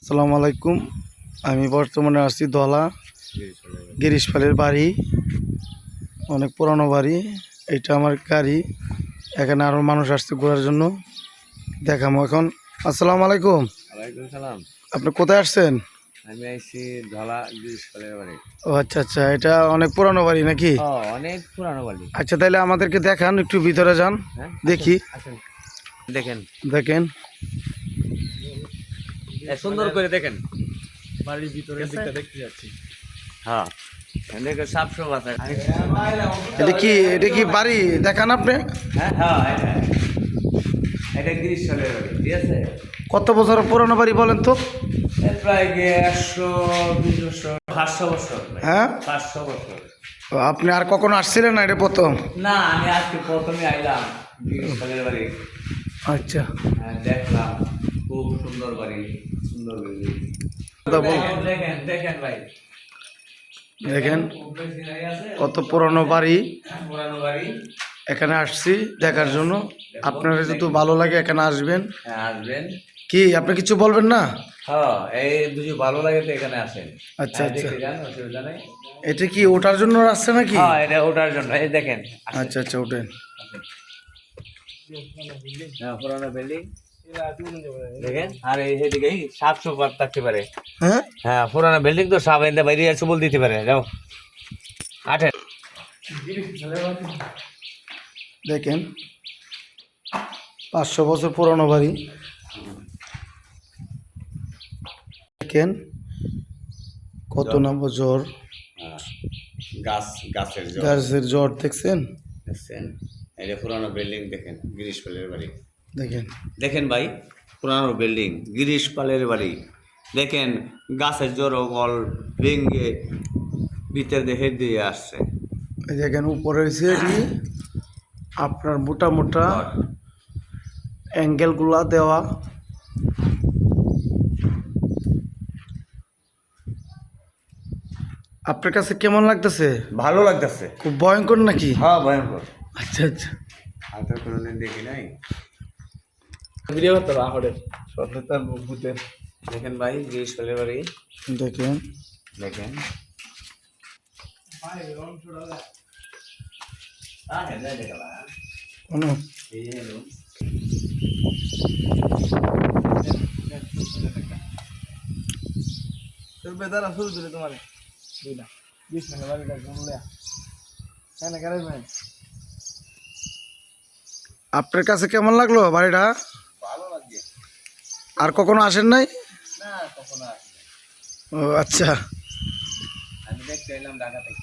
আসসালামু আলাইকুম। আমি বর্তমানে আসছি দলা গিরিশপালের বাড়ি, অনেক পুরানো বাড়ি। এটা আমার গাড়ি, এখানে আরও মানুষ আসছে ঘোরার জন্য, দেখামো এখন। আসসালামু আলাইকুম। ওয়ালাইকুম সালাম। আপনি কোথায় আসছেন? আমি আইছি ধলা গিরিশপালের বাড়ি। ও আচ্ছা আচ্ছা, এটা অনেক পুরানো বাড়ি নাকি? অনেক পুরানো বাড়ি। আচ্ছা, তাহলে আমাদেরকে দেখান, একটু ভিতরে যান, হ্যাঁ, দেখি। আসেন দেখেন, দেখেন সুন্দর করে দেখেন বাড়ির ভিতরের দিকটা দেখতে যাচ্ছি। হ্যাঁ, দেখেন সাপ সব আছে। এটা কি বাড়ি দেখান আপনি? হ্যাঁ হ্যাঁ, এটা গিরিশপালের বাড়ি, ঠিক আছে। কত বছর পুরানো বাড়ি বলেন তো? প্রায় 120 বছর, 500 বছর। হ্যাঁ, 500 বছর। তো আপনি আর কখনো আসছিলেন না, এটা প্রথম? না, আমি আজকে প্রথমে আইলাম গিরিশপালের বাড়ি। আচ্ছা, দেখলাম খুব সুন্দর বাড়ি, সুন্দর বিল্ডিং। দেখেন দেখেন ভাই, দেখেন কত পুরানো বাড়ি। পুরানো বাড়ি। এখানে আসছি দেখার জন্য। আপনার যদি ভালো লাগে এখানে আসবেন। হ্যাঁ, আসবেন। কি আপনি কিছু বলবেন না? হ্যাঁ, এই যদি ভালো লাগে তো এখানে আসেন। আচ্ছা আচ্ছা, দেখে যান, অসুবিধা নেই। এটা কি ওঠার জন্য রাস্তা নাকি? হ্যাঁ, এটা ওঠার জন্য, এই দেখেন। আচ্ছা আচ্ছা, ওঠেন। হ্যাঁ, পুরানো বিল্ডিং দেখেন। আর এই সেদিকে সাপ সব থাকতে পারে। হ্যাঁ হ্যাঁ, পুরানো বিল্ডিং তো সাপ এনে বাইরে এসে বল দিতে পারে। যাও আঠেন। দেখেন 500 বছর পুরানো বাড়ি। দেখেন কত না বছর গাছের গাছের জ্বর দেখছেন? দেখছেন, এটা পুরানো বিল্ডিং। দেখেন গিরিশপালের বাড়ি। দেখেন দেখেন ভাই, পুরানো বিল্ডিং গিরিশপালের বাড়ি। দেখেন গাছের জড়ো গল ভেঙে ভিতর দেখে দিয়ে আসছে। এই দেখেন উপরে হয়েছে কি আপনার মোটা মোটা অ্যাঙ্গেলগুলা দেওয়া। আপনার কাছে কেমন লাগতেছে? ভালো লাগতেছে। খুব ভয়ঙ্কর নাকি? হ্যাঁ, ভয়ঙ্কর। আচ্ছা আচ্ছা, আর তো কোনোদিন দেখি নাই। ভিডিও করতে হবে আহরের সত্যতার ভূতের। দেখেন ভাই গিরিশপালের বাড়ি। দেখেন দেখেন কোনো তোর বেদারা শুরু দিলে তোমার দুই না 20 মিনিট বাড়িটা ঘুমলে কেন কেন ভাই আপনার কাছে কেমন লাগলো বাড়িটা? ভালো লাগে। আর কখনো আসেন নাই? না, কখনো আসি। ও আচ্ছা, আমি দেখতে এলাম ঢাকা থেকে।